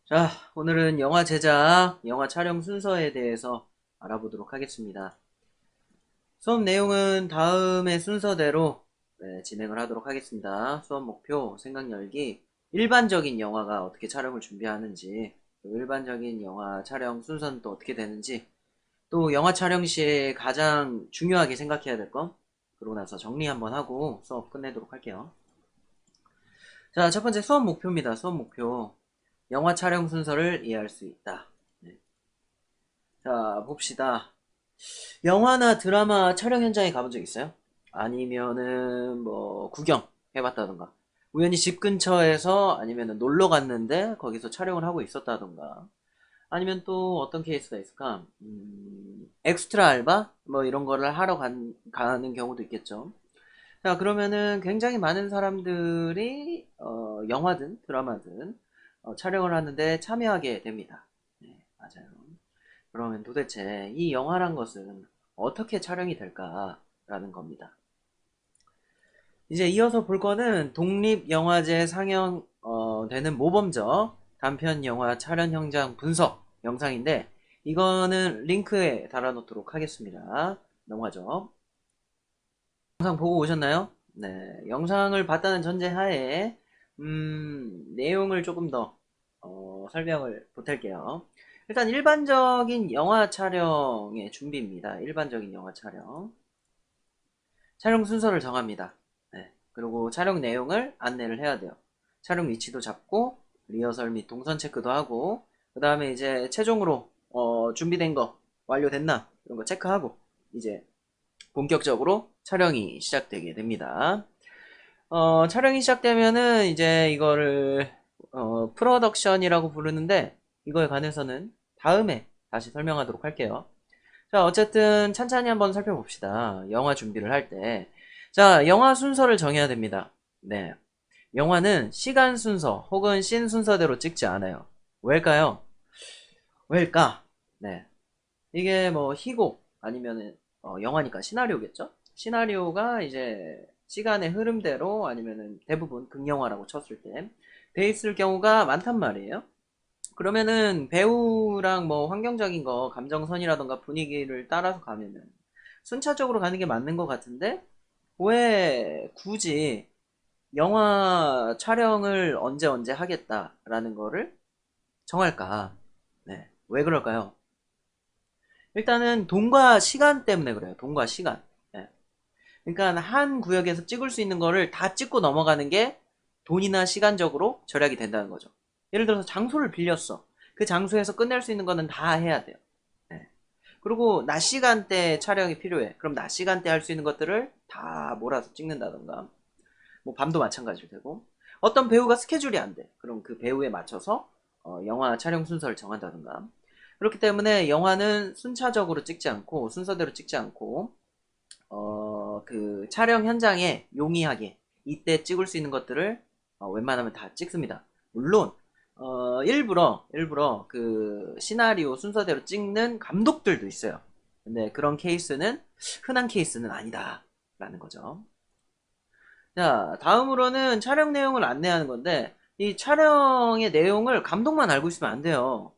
자, 오늘은 영화 제작, 영화 촬영 순서에 대해서 알아보도록 하겠습니다. 수업 내용은 다음의 순서대로 진행을 하도록 하겠습니다. 수업 목표, 생각 열기, 일반적인 영화가 어떻게 촬영을 준비하는지, 또 일반적인 영화 촬영 순서는 또 어떻게 되는지, 또 영화 촬영 시에 가장 중요하게 생각해야 될 건, 그러고 나서 정리 한번 하고 수업 끝내도록 할게요. 자, 첫 번째 수업 목표입니다. 수업 목표. 영화 촬영 순서를 이해할 수 있다. 네. 자, 봅시다. 영화나 드라마 촬영 현장에 가본 적 있어요? 아니면은 뭐 구경 해봤다던가, 우연히 집 근처에서 아니면은 놀러 갔는데 거기서 촬영을 하고 있었다던가, 아니면 또 어떤 케이스가 있을까? 엑스트라 알바 뭐 이런 거를 하러 가는 경우도 있겠죠. 자, 그러면은 굉장히 많은 사람들이 영화든 드라마든 촬영을 하는데 참여하게 됩니다. 네, 맞아요. 그러면 도대체 이 영화란 것은 어떻게 촬영이 될까라는 겁니다. 이제 이어서 볼 거는 독립영화제 상영 되는 모범적 단편 영화 촬영 현장 분석 영상인데, 이거는 링크에 달아놓도록 하겠습니다. 넘어가죠. 영상 보고 오셨나요? 네, 영상을 봤다는 전제하에 내용을 조금 더 설명을 보탤게요. 일단 일반적인 영화 촬영의 준비입니다. 일반적인 영화 촬영. 촬영 순서를 정합니다. 네, 그리고 촬영 내용을 안내를 해야 돼요. 촬영 위치도 잡고 리허설 및 동선 체크도 하고, 그 다음에 이제 최종으로 준비된 거 완료됐나 이런 거 체크하고 이제 본격적으로 촬영이 시작되게 됩니다. 촬영이 시작되면은 이제 이거를 프로덕션이라고 부르는데, 이거에 관해서는 다음에 다시 설명하도록 할게요. 자, 어쨌든 찬찬히 한번 살펴봅시다. 영화 준비를 할 때. 자, 영화 순서를 정해야 됩니다. 네. 영화는 시간 순서 혹은 씬 순서대로 찍지 않아요. 왜일까요? 왜일까? 네. 이게 뭐 희곡 아니면은 영화니까 시나리오겠죠? 시나리오가 이제 시간의 흐름대로 아니면은 대부분 극영화라고 쳤을 때 돼 있을 경우가 많단 말이에요. 그러면은 배우랑 뭐 환경적인 거, 감정선이라던가 분위기를 따라서 가면은 순차적으로 가는 게 맞는 것 같은데, 왜 굳이 영화 촬영을 언제 언제 하겠다라는 거를 정할까? 네. 왜 그럴까요? 일단은 돈과 시간 때문에 그래요. 돈과 시간. 예. 그러니까 한 구역에서 찍을 수 있는 거를 다 찍고 넘어가는 게 돈이나 시간적으로 절약이 된다는 거죠. 예를 들어서 장소를 빌렸어. 그 장소에서 끝낼 수 있는 거는 다 해야 돼요. 예. 그리고 낮 시간대 촬영이 필요해. 그럼 낮 시간대 할 수 있는 것들을 다 몰아서 찍는다던가. 뭐 밤도 마찬가지로 되고. 어떤 배우가 스케줄이 안 돼. 그럼 그 배우에 맞춰서 영화 촬영 순서를 정한다던가. 그렇기 때문에 영화는 순차적으로 찍지 않고, 순서대로 찍지 않고, 그 촬영 현장에 용이하게 이때 찍을 수 있는 것들을 웬만하면 다 찍습니다. 물론 일부러 그 시나리오 순서대로 찍는 감독들도 있어요. 근데 그런 케이스는 흔한 케이스는 아니다 라는 거죠. 자, 다음으로는 촬영 내용을 안내하는 건데, 이 촬영의 내용을 감독만 알고 있으면 안 돼요.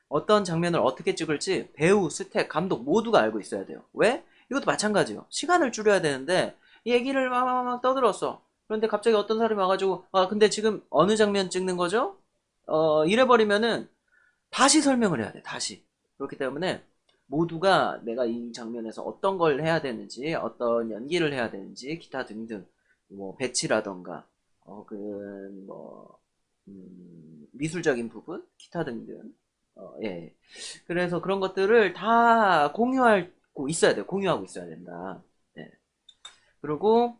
어떤 장면을 어떻게 찍을지 배우, 스택, 감독 모두가 알고 있어야 돼요. 왜? 이것도 마찬가지예요. 시간을 줄여야 되는데 이 얘기를 막 떠들었어. 그런데 갑자기 어떤 사람이 와가지고, 아 근데 지금 어느 장면 찍는 거죠? 이래버리면은 다시 설명을 해야 돼. 다시. 그렇기 때문에 모두가 내가 이 장면에서 어떤 걸 해야 되는지, 어떤 연기를 해야 되는지, 기타 등등, 뭐 배치라던가, 뭐 미술적인 부분, 기타 등등, 예. 그래서 그런 것들을 다 공유하고 있어야 돼요. 공유하고 있어야 된다. 네. 그리고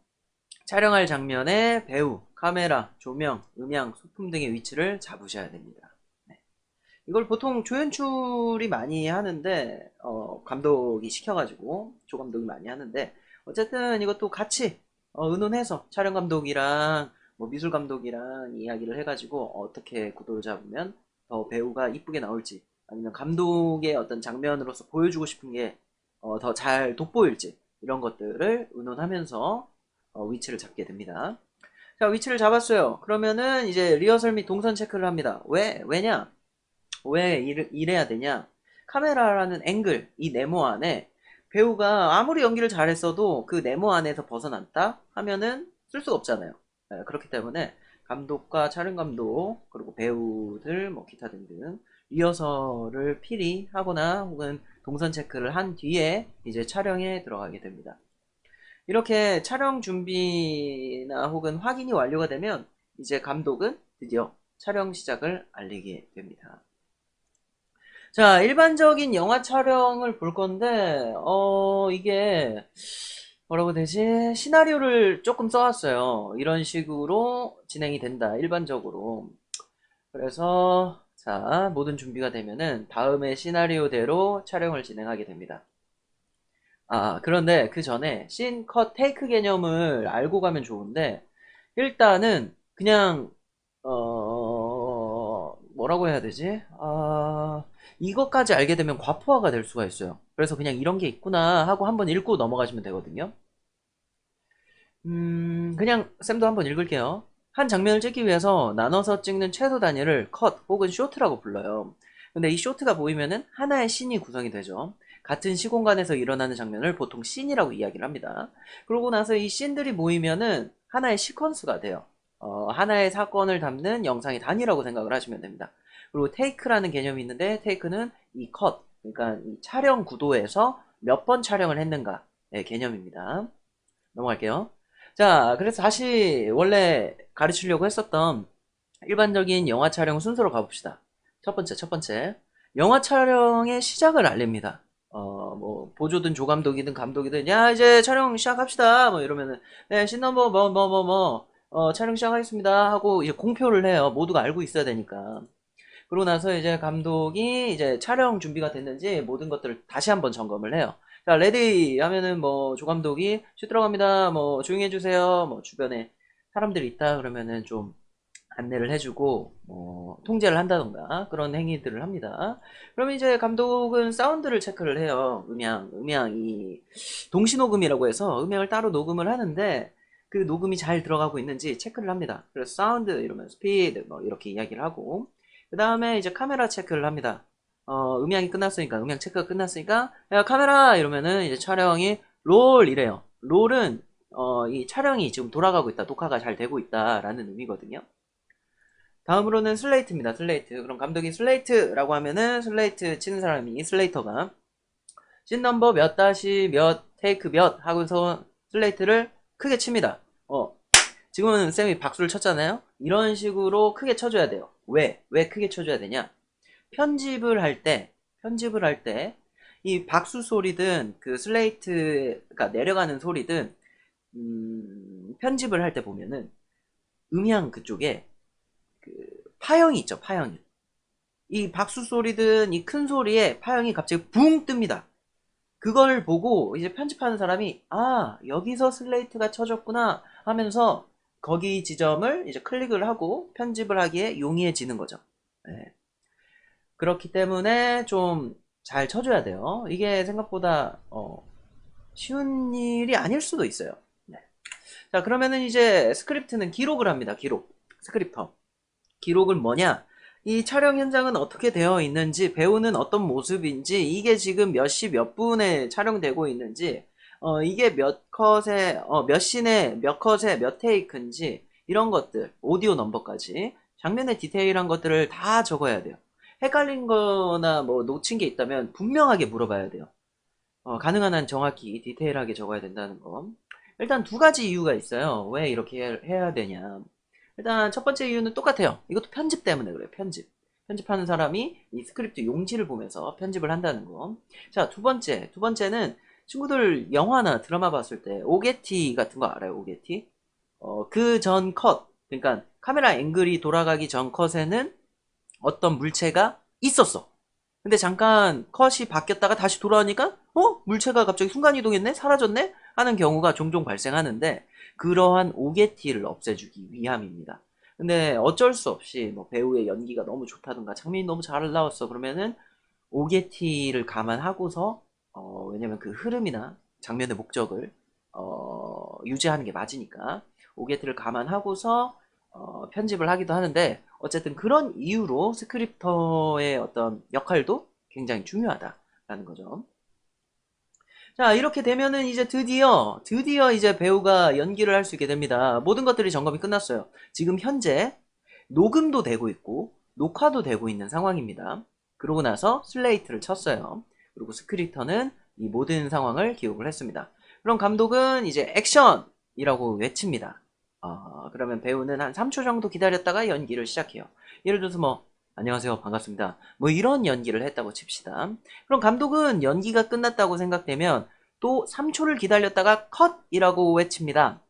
촬영할 장면에 배우, 카메라, 조명, 음향, 소품 등의 위치를 잡으셔야 됩니다. 네. 이걸 보통 조연출이 많이 하는데, 감독이 시켜가지고 조감독이 많이 하는데, 어쨌든 이것도 같이 의논해서 촬영 감독이랑 뭐 미술 감독이랑 이야기를 해가지고 어떻게 구도를 잡으면 더 배우가 이쁘게 나올지, 아니면 감독의 어떤 장면으로서 보여주고 싶은 게 더 잘 돋보일지, 이런 것들을 의논하면서 위치를 잡게 됩니다. 자, 위치를 잡았어요. 그러면은 이제 리허설 및 동선 체크를 합니다. 왜냐? 왜 이래야 되냐? 카메라라는 앵글, 이 네모 안에 배우가 아무리 연기를 잘했어도 그 네모 안에서 벗어났다 하면은 쓸 수가 없잖아요. 그렇기 때문에 감독과 촬영 감독 그리고 배우들 뭐 기타 등등 리허설을 필히 하거나 혹은 동선 체크를 한 뒤에 이제 촬영에 들어가게 됩니다. 이렇게 촬영 준비나 혹은 확인이 완료가 되면 이제 감독은 드디어 촬영 시작을 알리게 됩니다. 자, 일반적인 영화 촬영을 볼 건데, 이게, 뭐라고 해야 되지? 시나리오를 조금 써왔어요. 이런 식으로 진행이 된다, 일반적으로. 그래서, 자, 모든 준비가 되면은 다음의 시나리오대로 촬영을 진행하게 됩니다. 그런데 그 전에 씬, 컷, 테이크 개념을 알고 가면 좋은데, 일단은 그냥 뭐라고 해야 되지? 이것까지 알게 되면 과포화가 될 수가 있어요. 그래서 그냥 이런 게 있구나 하고 한번 읽고 넘어가시면 되거든요. 그냥 쌤도 한번 읽을게요. 한 장면을 찍기 위해서 나눠서 찍는 최소 단위를 컷 혹은 쇼트라고 불러요. 근데 이 쇼트가 보이면은 하나의 씬이 구성이 되죠. 같은 시공간에서 일어나는 장면을 보통 씬이라고 이야기를 합니다. 그러고 나서 이 씬들이 모이면은 하나의 시퀀스가 돼요. 하나의 사건을 담는 영상의 단위라고 생각을 하시면 됩니다. 그리고 테이크라는 개념이 있는데 테이크는 이 컷, 그러니까 이 촬영 구도에서 몇 번 촬영을 했는가의 개념입니다. 넘어갈게요. 자, 그래서 다시 원래 가르치려고 했었던 일반적인 영화 촬영 순서로 가봅시다. 첫 번째. 영화 촬영의 시작을 알립니다. 뭐, 보조든 조감독이든 감독이든, 야, 이제 촬영 시작합시다. 뭐 이러면은, 네, 신넘버, 촬영 시작하겠습니다. 하고 이제 공표를 해요. 모두가 알고 있어야 되니까. 그러고 나서 이제 감독이 이제 촬영 준비가 됐는지 모든 것들을 다시 한번 점검을 해요. 자, 레디 하면은 뭐 조감독이 슛 들어갑니다. 뭐 조용히 해주세요. 뭐 주변에 사람들이 있다 그러면은 좀 안내를 해주고 뭐 통제를 한다던가 그런 행위들을 합니다. 그러면 이제 감독은 사운드를 체크를 해요. 음향이 동시녹음이라고 해서 음향을 따로 녹음을 하는데 그 녹음이 잘 들어가고 있는지 체크를 합니다. 그래서 사운드 이러면 스피드 뭐 이렇게 이야기를 하고 그 다음에 이제 카메라 체크를 합니다. 음향이 끝났으니까 음향 체크가 끝났으니까 야 카메라 이러면은 이제 촬영이 롤 이래요. 롤은 이 촬영이 지금 돌아가고 있다, 녹화가 잘 되고 있다라는 의미거든요. 다음으로는 슬레이트입니다. 슬레이트. 그럼 감독이 슬레이트라고 하면은 슬레이트 치는 사람이 슬레이터가 씬 넘버 몇 다시 몇 테이크 몇 하고서 슬레이트를 크게 칩니다. 지금은 쌤이 박수를 쳤잖아요. 이런 식으로 크게 쳐줘야 돼요. 왜 크게 쳐줘야 되냐? 편집을 할 때 이 박수 소리든 그 슬레이트가 내려가는 소리든 편집을 할 때 보면은 음향 그쪽에 그 파형이 있죠, 파형이. 이 박수 소리든 이 큰 소리에 파형이 갑자기 붕 뜹니다. 그걸 보고 이제 편집하는 사람이 여기서 슬레이트가 쳐졌구나 하면서 거기 지점을 이제 클릭을 하고 편집을 하기에 용이해지는 거죠. 네. 그렇기 때문에 좀 잘 쳐줘야 돼요. 이게 생각보다 쉬운 일이 아닐 수도 있어요. 네. 자, 그러면은 이제 스크립트는 기록을 합니다. 스크립터. 기록은 뭐냐? 이 촬영 현장은 어떻게 되어 있는지, 배우는 어떤 모습인지, 이게 지금 몇 시 몇 분에 촬영되고 있는지, 이게 몇 컷에, 몇 씬에, 몇 컷에 몇 테이크인지, 이런 것들, 오디오 넘버까지, 장면의 디테일한 것들을 다 적어야 돼요. 헷갈린 거나 뭐 놓친 게 있다면 분명하게 물어봐야 돼요. 가능한 한 정확히 디테일하게 적어야 된다는 거. 일단 두 가지 이유가 있어요. 왜 이렇게 해야 되냐. 일단 첫 번째 이유는 똑같아요. 이것도 편집 때문에 그래요. 편집하는 사람이 이 스크립트 용지를 보면서 편집을 한다는 거. 자, 두 번째는 친구들 영화나 드라마 봤을 때 오게티 같은 거 알아요? 오게티? 그 전 컷, 그러니까 카메라 앵글이 돌아가기 전 컷에는 어떤 물체가 있었어. 근데 잠깐 컷이 바뀌었다가 다시 돌아오니까 물체가 갑자기 순간이동했네? 사라졌네? 하는 경우가 종종 발생하는데 그러한 오게티를 없애주기 위함입니다. 근데 어쩔 수 없이 뭐 배우의 연기가 너무 좋다든가 장면이 너무 잘 나왔어 그러면은 오게티를 감안하고서 왜냐면 그 흐름이나 장면의 목적을 유지하는 게 맞으니까 오게티를 감안하고서 편집을 하기도 하는데 어쨌든 그런 이유로 스크립터의 어떤 역할도 굉장히 중요하다라는 거죠. 자, 이렇게 되면은 이제 드디어 이제 배우가 연기를 할 수 있게 됩니다. 모든 것들이 점검이 끝났어요. 지금 현재 녹음도 되고 있고 녹화도 되고 있는 상황입니다. 그러고 나서 슬레이트를 쳤어요. 그리고 스크립터는 이 모든 상황을 기록을 했습니다. 그럼 감독은 이제 액션이라고 외칩니다. 그러면 배우는 한 3초 정도 기다렸다가 연기를 시작해요. 예를 들어서 뭐 안녕하세요, 반갑습니다, 뭐 이런 연기를 했다고 칩시다. 그럼 감독은 연기가 끝났다고 생각되면 또 3초를 기다렸다가 컷이라고 외칩니다.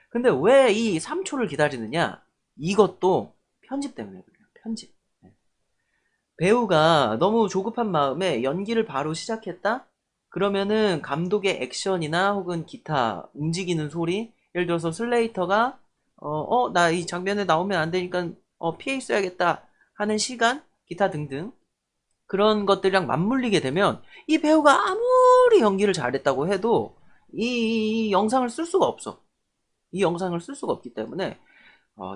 근데 왜 이 3초를 기다리느냐? 이것도 편집 때문에 그래요. 편집. 네. 배우가 너무 조급한 마음에 연기를 바로 시작했다? 그러면은 감독의 액션이나 혹은 기타 움직이는 소리, 예를 들어서 슬레이터가 나 이 장면에 나오면 안 되니까 피해 있어야겠다 하는 시간, 기타 등등 그런 것들이랑 맞물리게 되면 이 배우가 아무리 연기를 잘했다고 해도 이 영상을 쓸 수가 없어. 이 영상을 쓸 수가 없기 때문에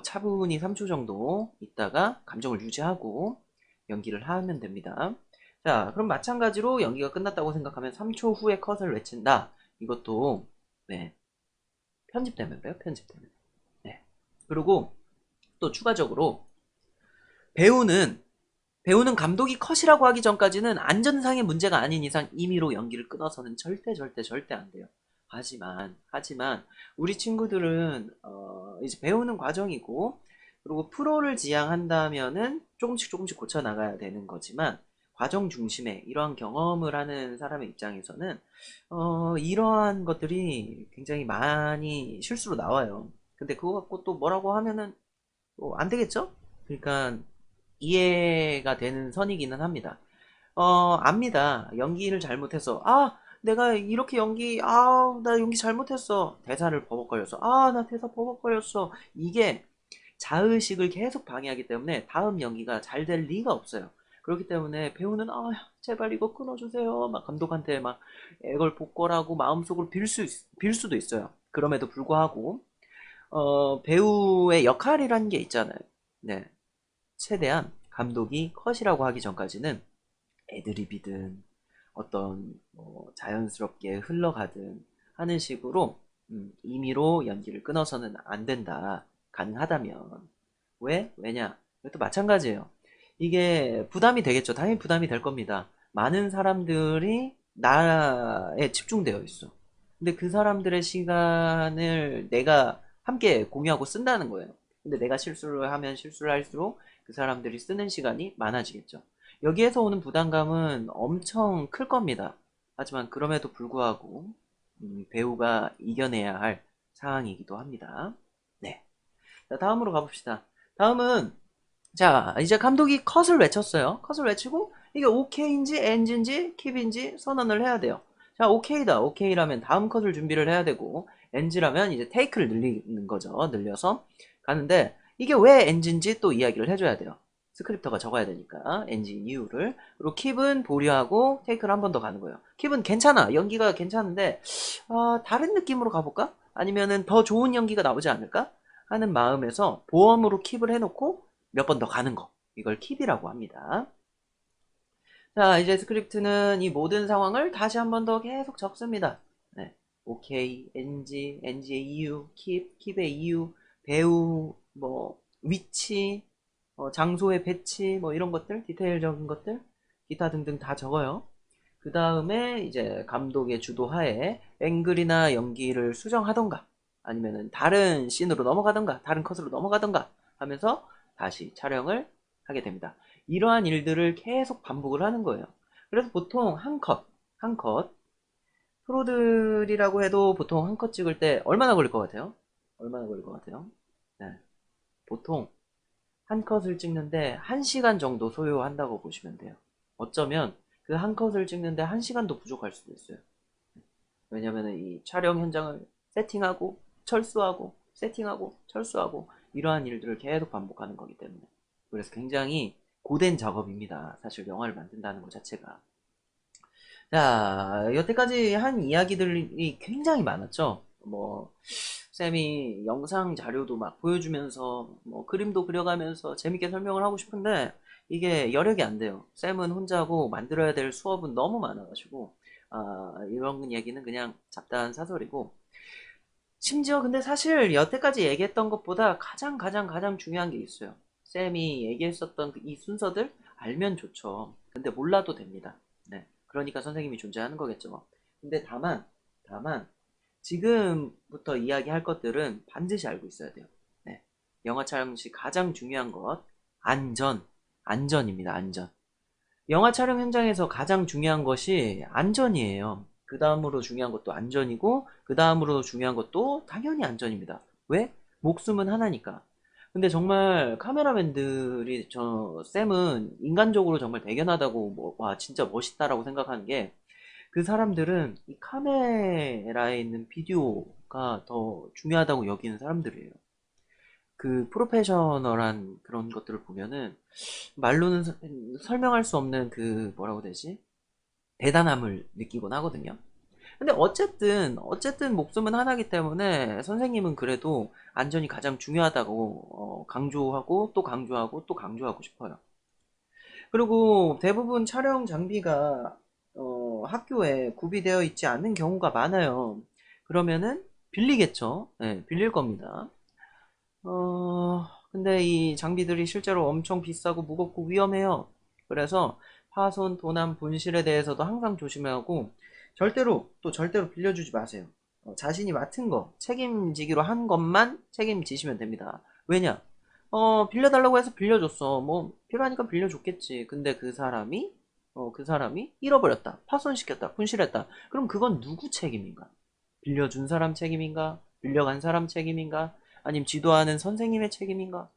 차분히 3초 정도 있다가 감정을 유지하고 연기를 하면 됩니다. 자, 그럼 마찬가지로 연기가 끝났다고 생각하면 3초 후에 컷을 외친다. 이것도 네, 편집 때문에 그래요. 편집 때문에. 네. 그리고 또 추가적으로 배우는 감독이 컷이라고 하기 전까지는 안전상의 문제가 아닌 이상 임의로 연기를 끊어서는 절대 안 돼요. 하지만 우리 친구들은 이제 배우는 과정이고 그리고 프로를 지향한다면은 조금씩 고쳐 나가야 되는 거지만 과정 중심의 이러한 경험을 하는 사람의 입장에서는 이러한 것들이 굉장히 많이 실수로 나와요. 근데 그거 갖고 또 뭐라고 하면은 안 되겠죠? 그러니까 이해가 되는 선이기는 합니다. 압니다. 연기를 잘못해서, 내가 이렇게 나 연기 잘못했어. 대사를 버벅거렸어. 나 대사 버벅거렸어. 이게 자의식을 계속 방해하기 때문에 다음 연기가 잘 될 리가 없어요. 그렇기 때문에 배우는, 제발 이거 끊어주세요. 막 감독한테 막 애걸복걸하고 마음속으로 빌 수도 있어요. 그럼에도 불구하고, 배우의 역할이라는 게 있잖아요. 네. 최대한 감독이 컷이라고 하기 전까지는 애드립이든 어떤 뭐 자연스럽게 흘러가든 하는 식으로 임의로 연기를 끊어서는 안 된다. 가능하다면. 왜냐? 이것도 마찬가지예요. 이게 부담이 되겠죠. 당연히 부담이 될 겁니다. 많은 사람들이 나에 집중되어 있어. 근데 그 사람들의 시간을 내가 함께 공유하고 쓴다는 거예요. 근데 내가 실수를 하면 실수를 할수록 그 사람들이 쓰는 시간이 많아지겠죠. 여기에서 오는 부담감은 엄청 클 겁니다. 하지만 그럼에도 불구하고 배우가 이겨내야 할 상황이기도 합니다. 네. 자, 다음으로 가봅시다. 다음은 자, 이제 감독이 컷을 외쳤어요. 컷을 외치고 이게 오케이인지 NG인지 킵인지 선언을 해야 돼요. 자, 오케이다. 오케이라면 다음 컷을 준비를 해야 되고 NG라면 이제 테이크를 늘리는 거죠. 늘려서 가는데 이게 왜 NG인지 또 이야기를 해줘야 돼요. 스크립터가 적어야 되니까 NG인 이유를. 그리고 킵은 보류하고 테이크를 한 번 더 가는 거예요. 킵은 괜찮아. 연기가 괜찮은데 다른 느낌으로 가볼까? 아니면은 더 좋은 연기가 나오지 않을까? 하는 마음에서 보험으로 킵을 해놓고 몇 번 더 가는 거. 이걸 킵이라고 합니다. 자, 이제 스크립트는 이 모든 상황을 다시 한 번 더 계속 적습니다. 네. 오케이, NG의 이유, 킵의 이유, 배우, 뭐, 위치, 장소의 배치, 뭐 이런 것들, 디테일적인 것들, 기타 등등 다 적어요. 그 다음에 이제 감독의 주도하에 앵글이나 연기를 수정하던가, 아니면은 다른 씬으로 넘어가던가, 다른 컷으로 넘어가던가 하면서 다시 촬영을 하게 됩니다. 이러한 일들을 계속 반복을 하는 거예요. 그래서 보통 한 컷, 프로들이라고 해도 보통 한 컷 찍을 때 얼마나 걸릴 것 같아요? 얼마나 걸릴 것 같아요? 네. 보통 한 컷을 찍는데 1시간 정도 소요한다고 보시면 돼요. 어쩌면 그 한 컷을 찍는데 1시간도 부족할 수도 있어요. 왜냐면 이 촬영 현장을 세팅하고 철수하고 세팅하고 철수하고 이러한 일들을 계속 반복하는 거기 때문에 그래서 굉장히 고된 작업입니다. 사실 영화를 만든다는 것 자체가. 자, 여태까지 한 이야기들이 굉장히 많았죠. 뭐 쌤이 영상 자료도 막 보여주면서 뭐 그림도 그려가면서 재밌게 설명을 하고 싶은데 이게 여력이 안 돼요. 쌤은 혼자고 만들어야 될 수업은 너무 많아가지고 이런 얘기는 그냥 잡다한 사설이고, 심지어 근데 사실 여태까지 얘기했던 것보다 가장 중요한 게 있어요. 쌤이 얘기했었던 이 순서들 알면 좋죠. 근데 몰라도 됩니다. 네. 그러니까 선생님이 존재하는 거겠죠. 근데 다만 지금부터 이야기할 것들은 반드시 알고 있어야 돼요. 네. 영화 촬영 시 가장 중요한 것, 안전입니다. 안전. 영화 촬영 현장에서 가장 중요한 것이 안전이에요. 그 다음으로 중요한 것도 안전이고, 그 다음으로 중요한 것도 당연히 안전입니다. 왜? 목숨은 하나니까. 근데 정말 카메라맨들이, 쌤은 인간적으로 정말 대견하다고, 와, 진짜 멋있다라고 생각하는 게, 그 사람들은 이 카메라에 있는 비디오가 더 중요하다고 여기는 사람들이에요. 그 프로페셔널한 그런 것들을 보면은 말로는 설명할 수 없는 그 뭐라고 해야 되지? 대단함을 느끼곤 하거든요. 근데 어쨌든 목숨은 하나기 때문에 선생님은 그래도 안전이 가장 중요하다고 강조하고 또 강조하고 또 강조하고 싶어요. 그리고 대부분 촬영 장비가 학교에 구비되어 있지 않는 경우가 많아요. 그러면은 빌리겠죠. 네, 빌릴 겁니다. 근데 이 장비들이 실제로 엄청 비싸고 무겁고 위험해요. 그래서 파손, 도난, 분실에 대해서도 항상 조심해야 하고, 절대로 빌려주지 마세요. 자신이 맡은 거, 책임지기로 한 것만 책임지시면 됩니다. 왜냐? 빌려달라고 해서 빌려줬어. 뭐, 필요하니까 빌려줬겠지. 근데 그 사람이 잃어버렸다. 파손시켰다. 분실했다. 그럼 그건 누구 책임인가? 빌려준 사람 책임인가? 빌려간 사람 책임인가? 아니면 지도하는 선생님의 책임인가?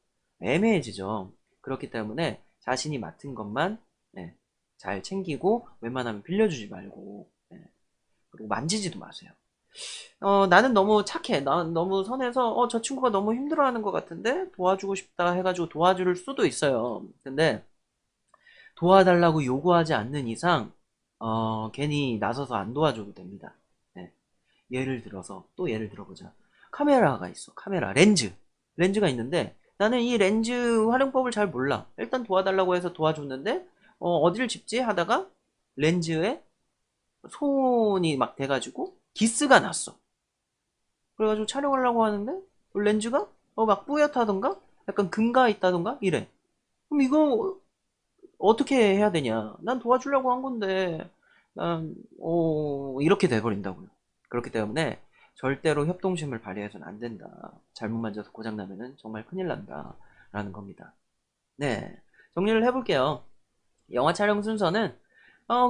애매해지죠. 그렇기 때문에 자신이 맡은 것만 네, 잘 챙기고 웬만하면 빌려주지 말고 네, 그리고 만지지도 마세요. 나는 너무 착해. 난 너무 선해서 저 친구가 너무 힘들어하는 것 같은데 도와주고 싶다 해가지고 도와줄 수도 있어요. 근데 도와달라고 요구하지 않는 이상 괜히 나서서 안 도와줘도 됩니다. 네. 예를 들어보자. 카메라가 있어. 렌즈가 있는데 나는 이 렌즈 활용법을 잘 몰라. 일단 도와달라고 해서 도와줬는데 어디를 집지 하다가 렌즈에 손이 막 돼가지고 기스가 났어. 그래가지고 촬영하려고 하는데 렌즈가 막 뿌옇다던가 약간 금가 있다던가 이래. 그럼 이거 어떻게 해야 되냐? 난 도와주려고 한 건데, 이렇게 돼버린다고요. 그렇기 때문에 절대로 협동심을 발휘해서는 안 된다. 잘못 만져서 고장나면은 정말 큰일 난다. 라는 겁니다. 네. 정리를 해볼게요. 영화 촬영 순서는,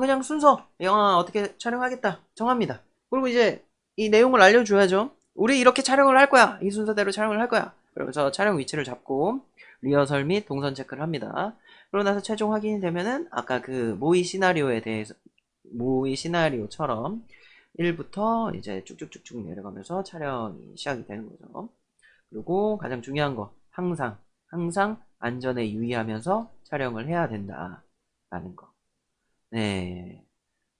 그냥 순서, 영화 어떻게 촬영하겠다. 정합니다. 그리고 이제 이 내용을 알려줘야죠. 우리 이렇게 촬영을 할 거야. 이 순서대로 촬영을 할 거야. 그러면서 촬영 위치를 잡고 리허설 및 동선 체크를 합니다. 그러고 나서 최종 확인이 되면은 아까 그 모의 시나리오처럼 1부터 이제 쭉쭉쭉쭉 내려가면서 촬영이 시작이 되는 거죠. 그리고 가장 중요한 거 항상 안전에 유의하면서 촬영을 해야 된다라는 거. 네.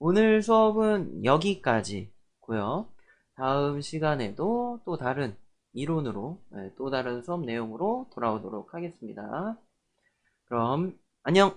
오늘 수업은 여기까지고요. 다음 시간에도 또 다른 이론으로, 또 다른 수업 내용으로 돌아오도록 하겠습니다. 그럼 안녕!